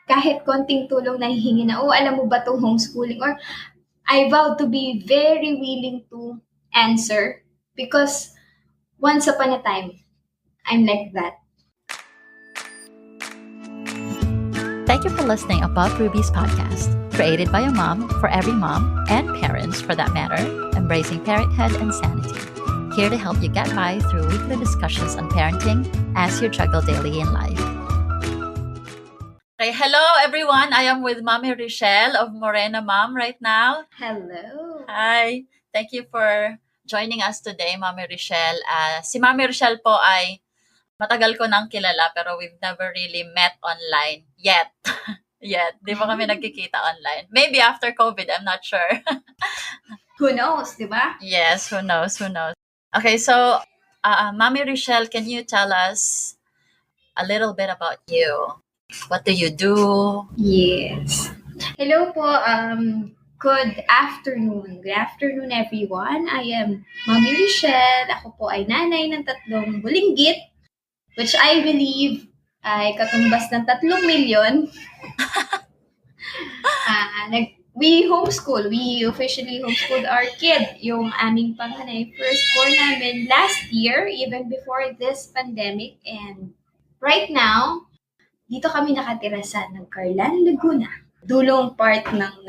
kahit konting tulong na hihingi na, alam mo ba 'tong homeschooling? Or I vow to be very willing to answer because once upon a time, I'm like that. Thank you for listening Above Ruby's podcast, created by a mom for every mom and parents for that matter, embracing parenthood and sanity. Here to help you get by through weekly discussions on parenting as you juggle daily in life. Okay, hello everyone. I am with Mommy Richelle of Morena Mom right now. Hello. Hi. Thank you for joining us today, Mommy Richelle. Si Mommy Richelle po ay matagal ko nang kilala pero we've never really met online yet. Di ba kami nagkikita online? Maybe after COVID, I'm not sure. Who knows, di ba? Yes, who knows. Okay, so Mommy Richelle, can you tell us a little bit about you? What do you do? Yes. Hello po. Good afternoon. Good afternoon, everyone. I am Mommy Richelle. Ako po ay nanay ng 3 bulinggit, which I believe ay katumbas ng 3 milyon. We homeschool. We officially homeschooled our kid. Yung aming panganay, firstborn namin last year, even before this pandemic. And right now, dito kami nakatira sa Nagcarlan, Laguna. Dulong part ng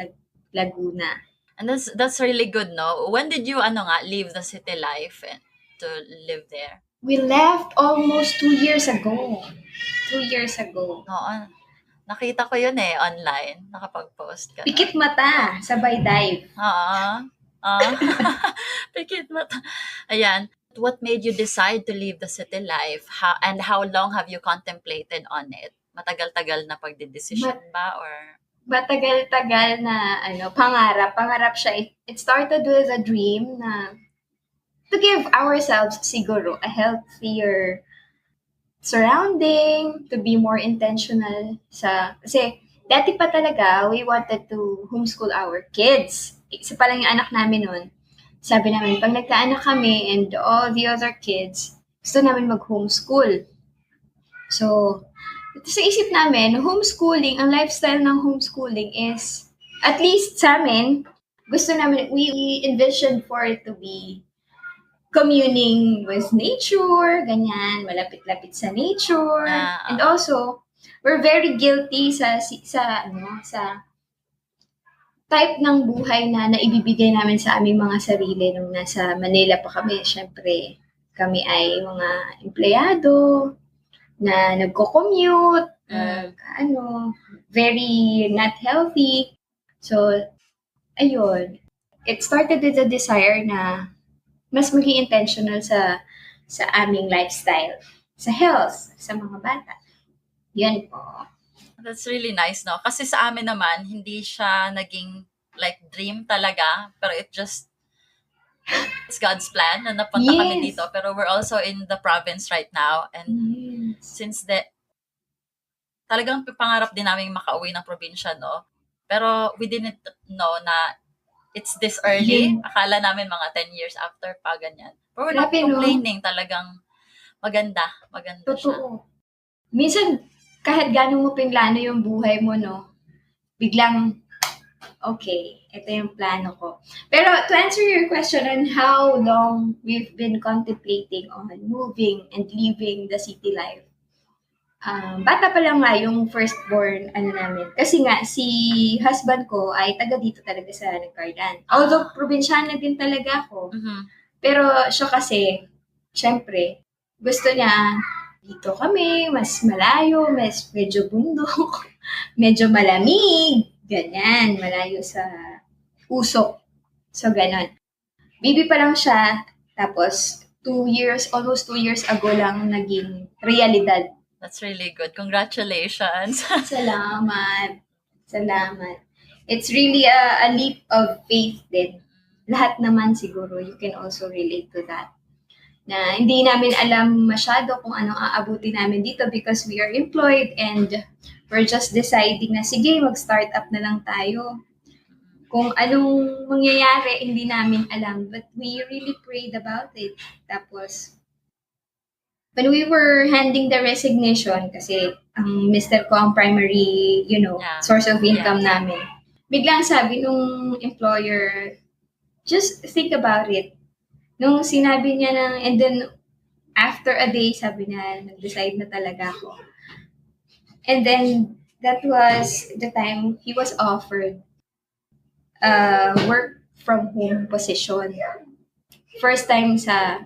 Laguna. And that's really good, no? When did you leave the city life to live there? We left almost 2 years ago. 2 years ago. Oo. Nakita ko yun online. Nakapag-post ka. Pikit mata, sabay dive. Pikit mata. Ayan. What made you decide to leave the city life? How long have you contemplated on it? Matagal-tagal na pagdedesisyon ba? Or matagal-tagal na pangarap. Pangarap siya. It started with a dream na to give ourselves siguro a healthier surrounding, to be more intentional kasi dati pa talaga, we wanted to homeschool our kids. Isa pa lang yung anak namin nun. Sabi namin, pag nagkaanak kami and all the other kids, gusto namin mag-homeschool. So, sa isip namin, homeschooling, ang lifestyle ng homeschooling is, at least sa amin, gusto namin, we envision for it to be communing with nature, ganyan, malapit-lapit sa nature. And also, we're very guilty sa type ng buhay na naibibigay namin sa aming mga sarili nung nasa Manila pa kami. Siyempre, kami ay mga empleyado na nagko-commute, very not healthy. So, ayun. It started with a desire na mas maging intentional sa aming lifestyle, sa health, sa mga bata. Yan po. That's really nice, no? Kasi sa amin naman, hindi siya naging like dream talaga, pero it's God's plan na napunta kami dito. Pero we're also in the province right now. And since talagang pangarap din namin makauwi ng probinsya, no? Pero we didn't know na it's this early. Akala namin mga 10 years after pa ganyan. Pero we're not complaining. Talagang maganda Totoo. Siya. Minsan, kahit gano'n mo pinlano yung buhay mo, no? Biglang, okay, ito yung plano ko. Pero to answer your question on how long we've been contemplating on moving and leaving the city life, bata pa lang nga yung firstborn namin. Kasi nga, si husband ko ay taga dito talaga sa Nagcarlan. Although, probinsyana din talaga ako. Mm-hmm. Pero siya kasi, syempre, gusto niya, dito kami, mas malayo, medyo bundok, medyo malamig, ganyan, malayo sa usok. So, ganon. Baby pa lang siya, tapos almost 2 years ago lang naging realidad. That's really good. Congratulations. Salamat. It's really a leap of faith din. Lahat naman siguro, you can also relate to that. Na hindi namin alam masyado kung anong aabuti namin dito because we are employed and we're just deciding na sige, mag-start up na lang tayo. Kung anong mangyayari, hindi namin alam. But we really prayed about it. Tapos, when we were handing the resignation, kasi ang mister ko ang primary, source of income namin. Biglang sabi nung employer, just think about it. Nung sinabi niya and then after a day, sabi niya, nag-decide na talaga ako. And then, that was the time he was offered work from home position. First time sa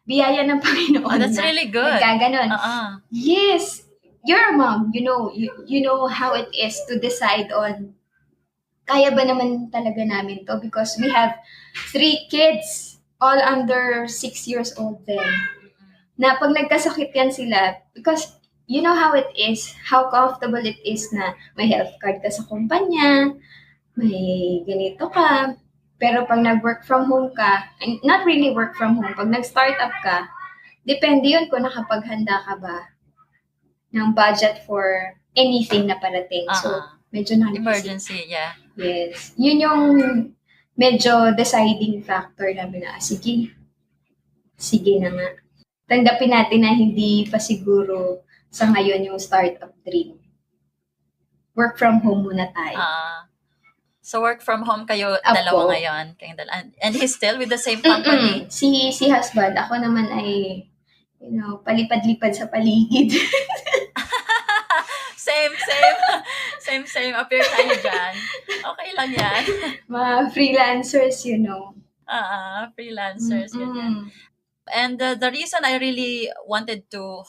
biyaya ng Panginoon. That's really good. Nagkaganon. Yes, you're a mom. You know how it is to decide on kaya ba naman talaga namin to, because we have 3 kids, all under 6 years old then. Na pag nagkasakit yan sila, because you know how it is, how comfortable it is na may health card ka sa kumpanya, may ganito ka, pero pag nag-work from home ka, not really work from home, pag nag-startup ka, depende yun kung nakapaghanda ka ba ng budget for anything na parating. So, medyo emergency, yeah. Yes. Yun yung medyo deciding factor namin na, sige na nga. Tanggapin natin na hindi pa siguro sa ngayon yung startup dream. Work from home muna tayo. So work from home kayo dalawa ngayon. And he's still with the same company? Si husband. Ako naman ay, palipad-lipad sa paligid. Same. Appear tayo dyan. Okay lang yan. Mga freelancers, freelancers. And the reason I really wanted to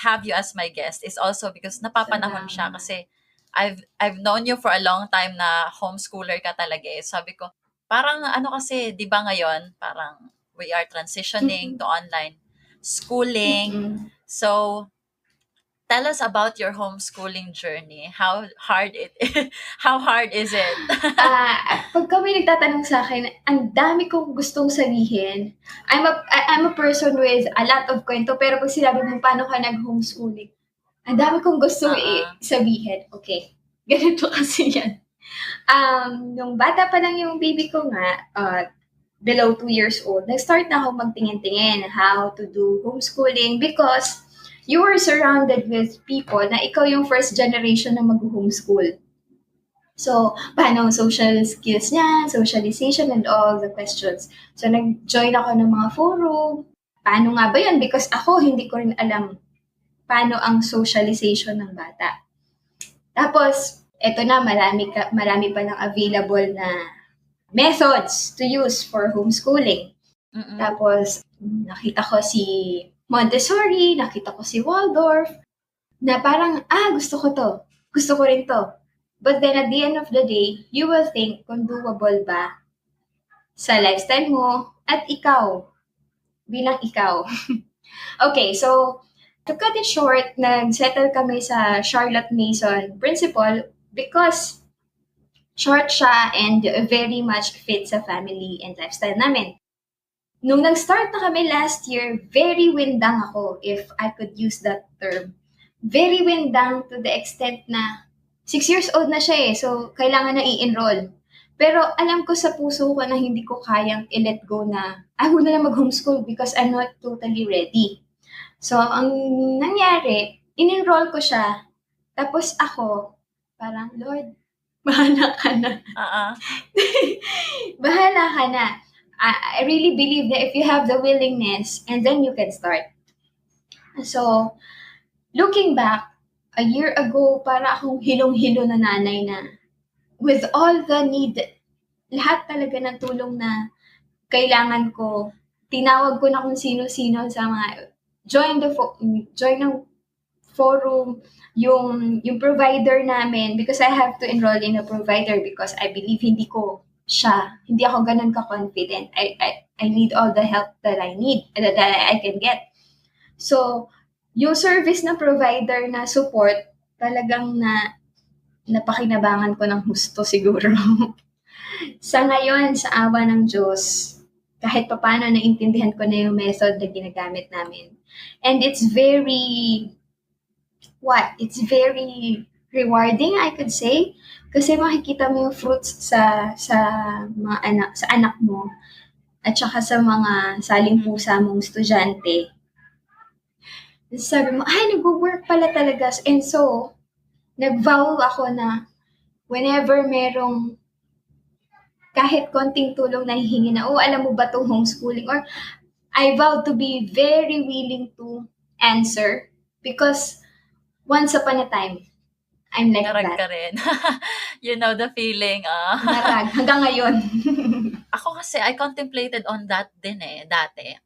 have you as my guest is also because napapanahon siya. Kasi I've known you for a long time na homeschooler ka talaga eh. Sabi ko, parang kasi, di ba ngayon, parang we are transitioning to online schooling. So, tell us about your homeschooling journey. How hard is it? Pag kami nagtatanong sa akin, ang dami kong gustong sabihin. I'm a person with a lot of kwento, pero pag sinabi mo paano ka nag-homeschooling, ang dami kong gustong sabihin. Okay, ganito kasi yan. Nung bata pa lang yung baby ko nga, below 2 years old, nag-start na ako magtingin-tingin how to do homeschooling because you were surrounded with people na ikaw yung first generation na mag-homeschool. So, paano social skills niya, socialization, and all the questions. So, nag-join ako ng mga forum. Paano nga ba yun? Because ako, hindi ko rin alam paano ang socialization ng bata. Tapos, eto na, marami pa lang available na methods to use for homeschooling. Tapos, nakita ko si Montessori, nakita ko si Waldorf, na parang, gusto ko to. Gusto ko rin to. But then at the end of the day, you will think kung doable ba sa lifestyle mo at ikaw, bilang ikaw. Okay, so to cut it short, nag-settle kami sa Charlotte Mason Principal because short siya and very much fit sa family and lifestyle namin. Nung nag-start na kami last year, very windang ako, if I could use that term. Very windang to the extent na 6 years old na siya eh, so kailangan na i-enroll. Pero alam ko sa puso ko na hindi ko kayang i-let go na ako na lang mag-homeschool because I'm not totally ready. So, ang nangyari, in-enroll ko siya. Tapos ako, parang, Lord, bahala ka na. Bahala ka na. I really believe that if you have the willingness, and then you can start. So, looking back, a year ago, para akong hilong-hilo na nanay na with all the need, lahat talaga ng tulong na kailangan ko, tinawag ko na kung sino-sino sa mga, join ng forum, yung provider namin, because I have to enroll in a provider because I believe hindi ako ganun ka-confident. I need all the help that I need, that I can get. So, yung service na provider na support, talagang napakinabangan ko ng husto siguro. Sa ngayon, sa awa ng Diyos, kahit papaano naintindihan ko na yung method na ginagamit namin. And it's very rewarding, I could say. Kasi makikita mo yung fruits sa anak mo at saka sa mga saling pusa mong estudyante sabi mo, ay, nag-work pala talaga. And so, nag-vow ako na whenever merong kahit konting tulong na hihingi na, oh, alam mo ba to homeschooling? Or I vow to be very willing to answer because once upon a time, I'm like Narag ka that. rin. You know the feeling. Narag. Hanggang ngayon. Ako kasi, I contemplated on that din dati.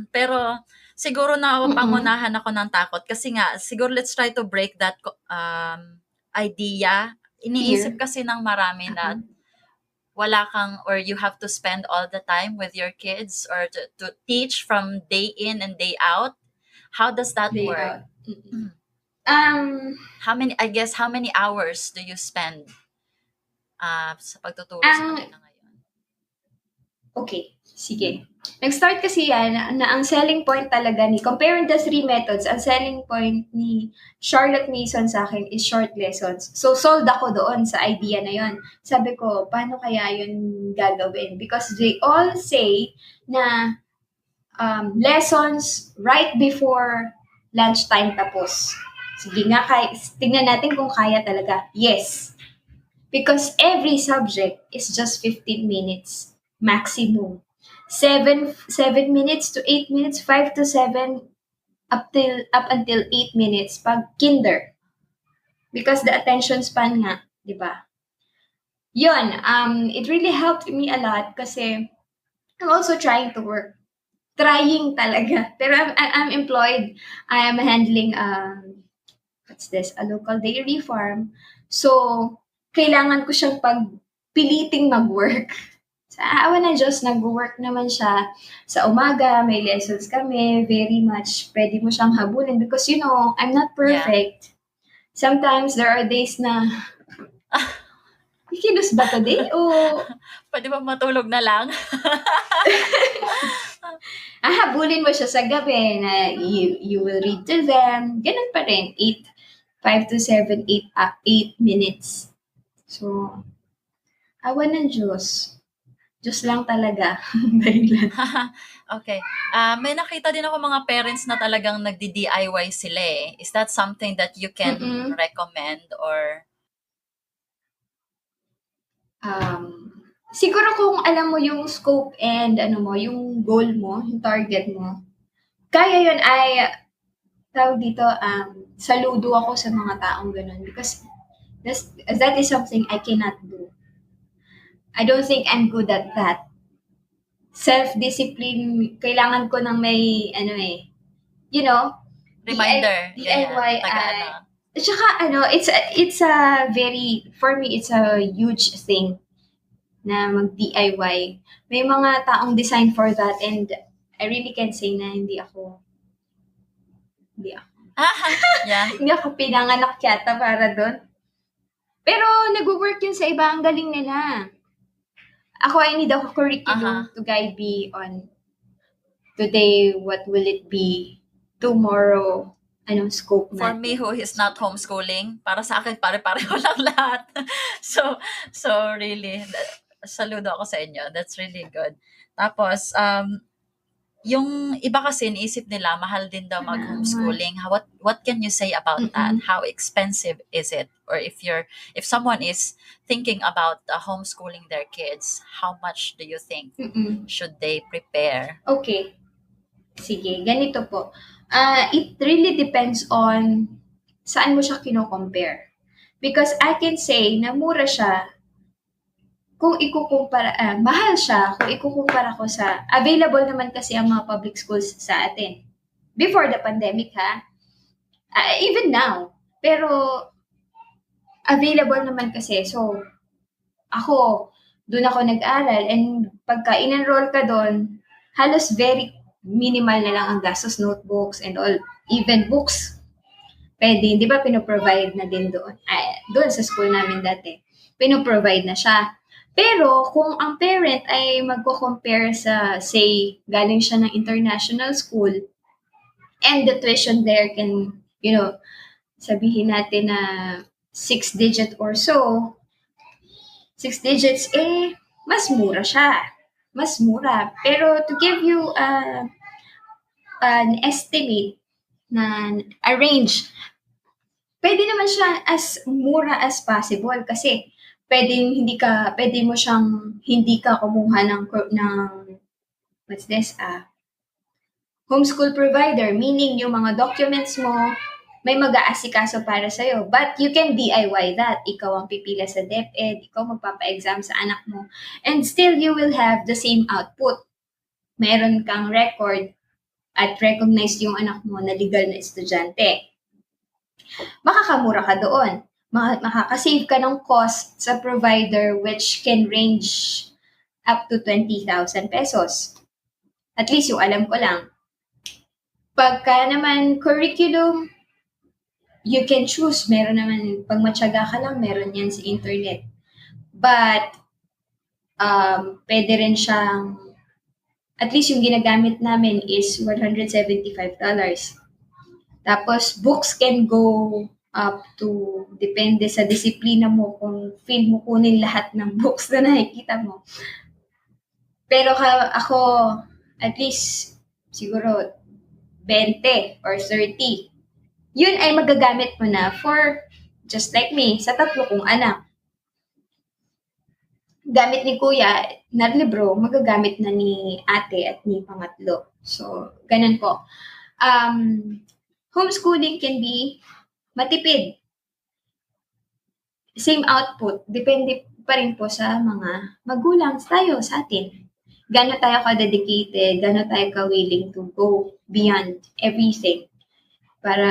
Pero, siguro pangunahan ako ng takot. Kasi nga, siguro let's try to break that idea. Iniisip Fear. kasi ng marami na wala kang or you have to spend all the time with your kids or to teach from day in and day out. How does that Day work? out. How many hours do you spend sa pagtuturo sa kanila ngayon? Okay, sige. Nag-start kasi yan na ang selling point talaga comparing the 3 methods, ang selling point ni Charlotte Mason sa akin is short lessons. So, sold ako doon sa idea na yon. Sabi ko, paano kaya yun gagawin? Because they all say na lessons right before lunchtime tapos. Sige nga, tingnan natin kung kaya talaga. Yes. Because every subject is just 15 minutes maximum. 7 minutes to 8 minutes, 5 to 7 up until 8 minutes pag kinder. Because the attention span nga, 'di ba? Yun, it really helped me a lot kasi I'm also trying to work. Trying talaga. Pero I'm employed. I am handling what's this? A local dairy farm. So, kailangan ko siyang piliting mag-work. Sa awa ng Diyos, nag-work naman siya sa umaga, may lessons kami, very much pwede mo siyang habulin because I'm not perfect. Sometimes there are days na kilos ba today? O Pwede ba matulog na lang? habulin mo siya sa gabi na you will read to them. Ganun pa rin. 5 to 7, 8 minutes. So, awa ng Diyos. Diyos lang talaga. Okay. May nakita din ako mga parents na talagang nagdi-DIY sila eh. Is that something that you can recommend or? Siguro kung alam mo yung scope and yung goal mo, yung target mo, kaya yun ay, tawag dito, saludo ako sa mga taong ganun because that is something I cannot do. I don't think I'm good at that. Self-discipline, kailangan ko ng may, Reminder. DIY tsaka it's a very, for me, it's a huge thing na mag-DIY. May mga taong design for that and I really can say na hindi ako Yeah. hindi ako pinanganak yata para doon. Pero nag-work yun sa iba, ang galing nila. Ako, I need a curriculum to guide me on today, what will it be, tomorrow, anong scope natin. For me who is not homeschooling, para sa akin pare-pareho lang lahat. So really, saludo ako sa inyo. That's really good. Tapos, yung iba kasi naisip nila, mahal din daw mag-homeschooling. What can you say about that? How expensive is it? Or if someone is thinking about homeschooling their kids, how much do you think should they prepare? Okay. Sige, ganito po. It really depends on saan mo siya kino-compare. Because I can say na mura siya kung ikukumpara, mahal siya kung ikukumpara ko sa, available naman kasi ang mga public schools sa atin. Before the pandemic even now. Pero, available naman kasi. So, ako, doon ako nag-aral and pagka in-enroll ka doon, halos very minimal na lang ang gastos, notebooks and all, even books. Pwede, di ba pinoprovide na din doon? Doon sa school namin dati, pinoprovide na siya. Pero kung ang parent ay magko-compare sa, say, galing siya ng international school, and the tuition there can, sabihin natin na 6 digit or so, 6 digits, mas mura siya. Mas mura. Pero to give you an estimate na arrange. Pwede naman siya as mura as possible kasi pwede mo siyang hindi ka kumuha ng what's this, homeschool provider, meaning yung mga documents mo, may mag-aasikaso para sa'yo. But you can DIY that. Ikaw ang pipila sa DepEd, ikaw magpapa-exam sa anak mo, and still you will have the same output. Meron kang record at recognized yung anak mo na legal na estudyante. Makakamura ka doon. Makakasave ka ng cost sa provider which can range up to 20,000 pesos. At least yung alam ko lang. Pagka naman curriculum, you can choose. Meron naman, pag matyaga ka lang, meron yan sa internet. But, pwede rin siyang, at least yung ginagamit namin is $175. Tapos, books can go up to, depende sa disiplina mo, kung feel mo kunin lahat ng books na nakikita mo. Pero ako, at least, siguro, 20 or 30. Yun ay magagamit mo na for, just like me, sa 3 kong anak. Gamit ni kuya na libro, magagamit na ni ate at ni pangatlo. So, ganun po. Homeschooling can be matipid. Same output, depende pa rin po sa mga magulang tayo, sa atin. Gano'n tayo ka-dedicated, gano'n tayo ka-willing to go beyond everything para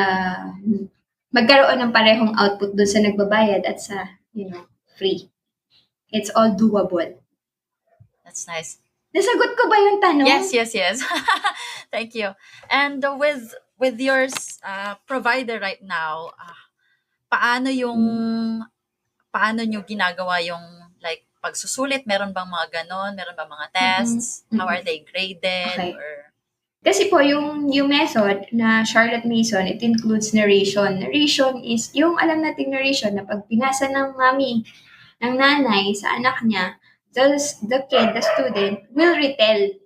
magkaroon ng parehong output dun sa nagbabayad at sa, free. It's all doable. That's nice. Nasagot ko ba yung tanong? Yes. Thank you. And with your provider right now, paano nyo ginagawa yung like pagsusulit? Meron bang mga ganon? Meron bang mga tests? How are they graded? Okay. Or kasi po yung method na Charlotte Mason, it includes narration. Narration is yung alam nating narration na pag pinasa ng mami, ng nanay sa anak niya, the kid, the student, will retelling.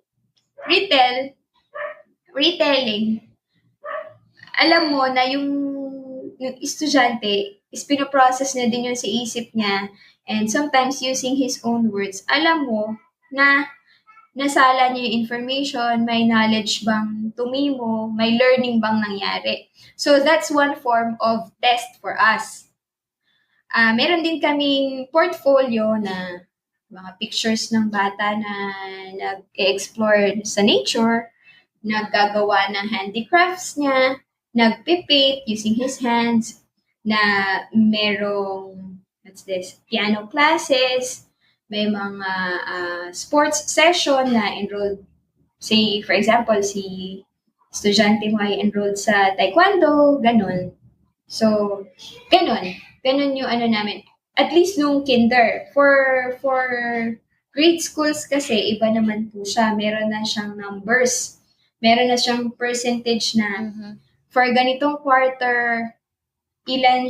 Alam mo na yung estudyante is pinoprocess na din yun sa isip niya, and sometimes using his own words, alam mo na nasala niya yung information, may knowledge bang tumimo, may learning bang nangyari. So that's one form of test for us. Meron din kaming portfolio na mga pictures ng bata na nag-explore sa nature, naggagawa ng handicrafts niya, nagpipit using his hands, na merong, piano classes, may mga sports session na enrolled, say, for example, si estudyante mo ay enrolled sa taekwondo, ganun. So, ganun yung namin. At least nung kinder. For grade schools kasi, iba naman po siya. Meron na siyang numbers. Meron na siyang percentage na for ganitong quarter, ilan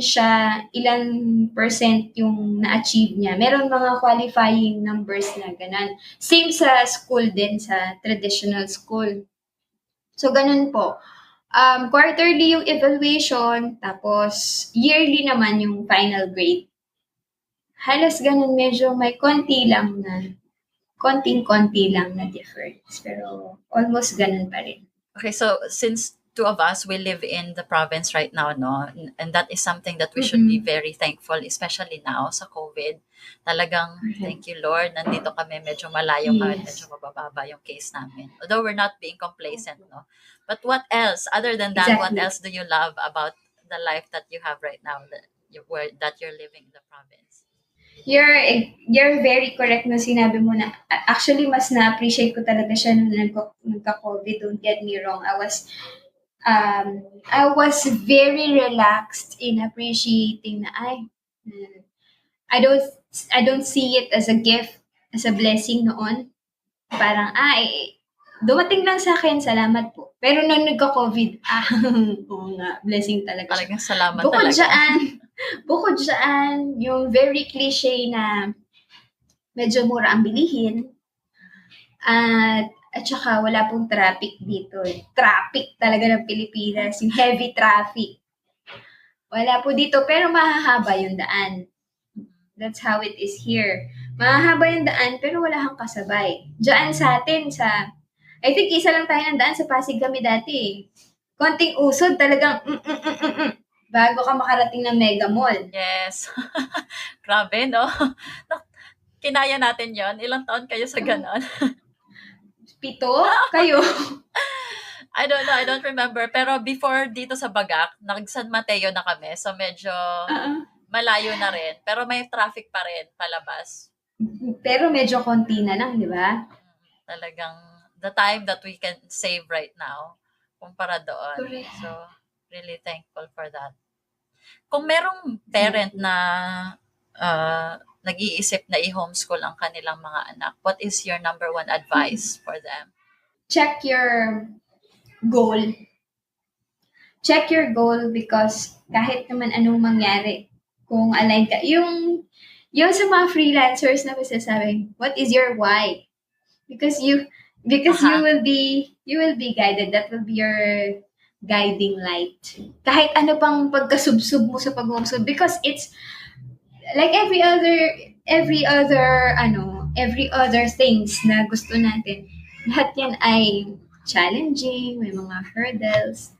percent yung na-achieve niya. Meron mga qualifying numbers na ganun. Same sa school din, sa traditional school. So, ganun po. Quarterly yung evaluation, tapos yearly naman yung final grade. Halos ganun, medyo may konting-konti lang na difference. Pero almost ganun pa rin. Okay, so since two of us, we live in the province right now, no? And that is something that we should be very thankful, especially now sa COVID. Talagang, thank you Lord, nandito kami, medyo malayo kami, medyo mabababa yung case namin. Although we're not being complacent, no? But what else, other than that, what else do you love about the life that you have right now, that you're living in the province? You're very correct na sinabi mo na, actually, mas na-appreciate ko talaga siya nung nagka-COVID, don't get me wrong. I was very relaxed in appreciating na I don't see it as a gift, as a blessing noon. Parang, dumating lang sa akin, salamat po. Pero nung nagka-COVID, oo nga, blessing talaga. Talagang salamat talaga. Bukod dyan, yung very cliche na medyo mura ang bilihin. At At saka wala pong traffic dito. Traffic talaga ng Pilipinas, yung heavy traffic. Wala po dito, pero mahahaba yung daan. That's how it is here. Mahahaba yung daan, pero wala kang kasabay. Diyan sa atin, I think isa lang tayo ng daan sa Pasig kami dati eh. Konting usod, talagang bago ka makarating ng Mega Mall. Yes. Grabe, no? Kinaya natin yon. Ilang taon kayo sa ganon? 7 kayo? I don't know, I don't remember. Pero before dito sa Bagak, nag-San Mateo na kami. So medyo malayo na rin. Pero may traffic pa rin palabas. Pero medyo konti na lang, di ba? Talagang the time that we can save right now kumpara doon. Correct. So really thankful for that. Kung merong parent na nag-iisip na i-homeschool ang kanilang mga anak, what is your number one advice for them? Check your goal. Check your goal because kahit naman anong mangyari, kung align ka, yung sa mga freelancers na masasabi, what is your why? Because you will be guided. That will be your guiding light. Kahit ano pang pagkasubsub mo sa pag-homeschool, because it's like every other things na gusto natin. Lahat yan ay challenging, may mga hurdles.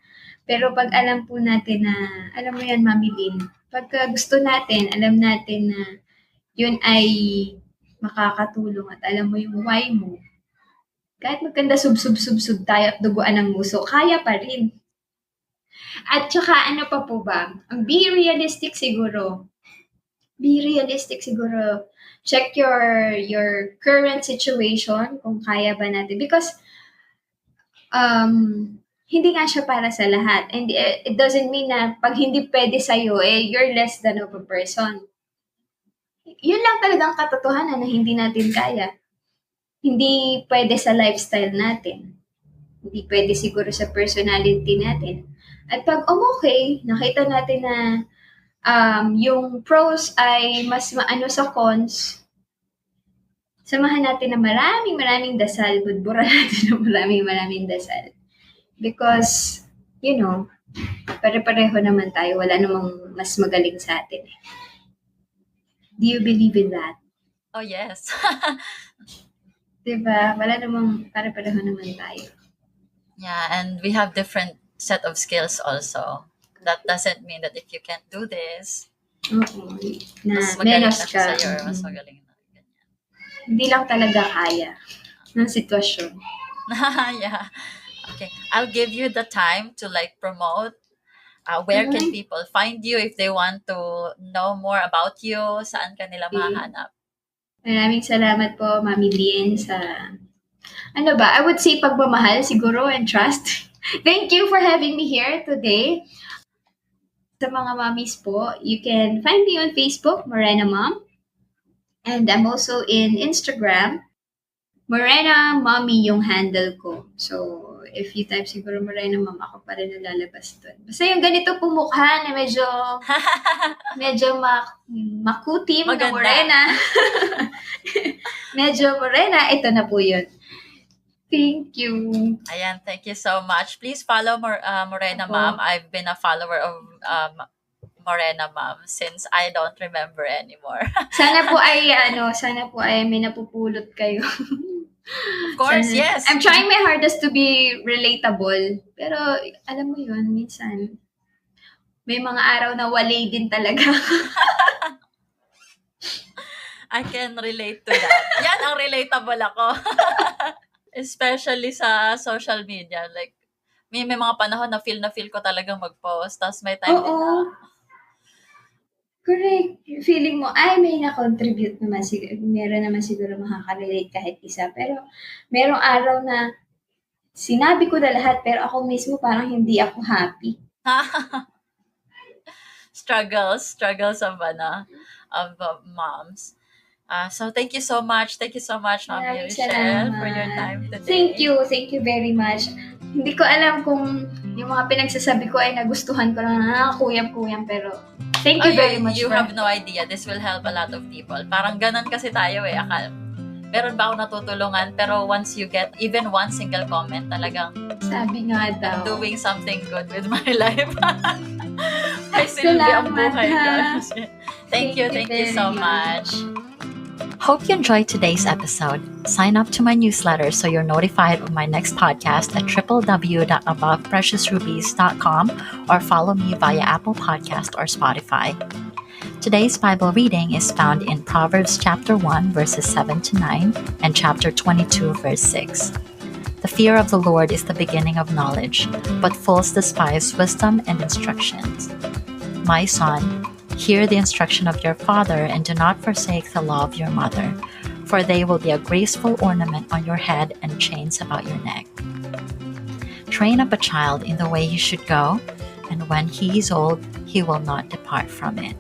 Pero pag alam po natin na, alam mo yan, Mami Lynn, pagka gusto natin, alam natin na yun ay makakatulong at alam mo yung why mo, kahit magkanda sub-sub tayo at duguan ng muso, kaya pa rin. At saka ano pa po ba? Be realistic siguro. Check your current situation, kung kaya ba natin. Because hindi nga siya para sa lahat. And it doesn't mean na pag hindi pwede sa'yo, you're less than of a person. Yun lang talagang katotohanan na hindi natin kaya. Hindi pwede sa lifestyle natin. Hindi pwede siguro sa personality natin. At pag okay, nakita natin na yung pros ay mas maano sa cons, samahan natin na maraming dasal, budbura natin na maraming dasal. Because, pare-pareho naman tayo. Wala namang mas magaling sa atin. Do you believe in that? Oh, yes. Diba? Wala namang pare-pareho naman tayo. Yeah, and we have different set of skills also. That doesn't mean that if you can't do this, mas magaling na siya sa'yo, mas magaling na. Ganyan. Hindi lang talaga kaya ng sitwasyon. Yeah. Okay. I'll give you the time to promote. Where can people find you if they want to know more about you? Saan ka nila mahanap? Maraming salamat po, Mami Lynn, sa I would say pagmamahal siguro and trust. Thank you for having me here today. Sa mga mommies po, you can find me on Facebook, Morena Mom. And I'm also in Instagram. Morena Mommy yung handle ko. So, if you type siguro Morena Mom, ako pa rin nalalabas doon. Basta yung ganito po mukha na medyo makutim na morena. Medyo morena, ito na po yun. Thank you. Ayan, thank you so much. Please follow Morena Mom. I've been a follower of Morena Mom since I don't remember anymore. Sana po ay may napupulot kayo. Of course, yes. I'm trying my hardest to be relatable. Pero alam mo yun, minsan may mga araw na wale din talaga. I can relate to that. Yan ang relatable ako. Especially sa social media. Like, may mga panahon na feel ko talagang mag-post. Tapos may time din na... Correct. Feeling mo, may na-contribute naman. Meron naman siguro makaka-relate kahit isa. Pero merong araw na sinabi ko na lahat, pero ako mismo parang hindi ako happy. Struggles of moms. So thank you so much. Mami Rochelle, for your time today. Thank you very much. Hindi ko alam kung yung mga pinagsasabi ko ay nagustuhan ko lang, kuyam-kuyam, pero thank you very much. You have no idea. This will help a lot of people. Parang ganun kasi tayo akala. meron ba ako natutulungan? Pero once you get even one single comment, talagang Sabi nga daw. doing something good with my life. May silbi ang Salamat, buhay ko. ha. Thank you very so much. Hope you enjoyed today's episode. Sign up to my newsletter so you're notified of my next podcast at www.abovepreciousrubies.com or follow me via Apple Podcast or Spotify. Today's Bible reading is found in Proverbs chapter 1 verses 7 to 9 and chapter 22 verse 6. The fear of the Lord is the beginning of knowledge, but fools despise wisdom and instructions. My son, hear the instruction of your father and do not forsake the law of your mother, for they will be a graceful ornament on your head and chains about your neck. Train up a child in the way he should go, and when he is old, he will not depart from it.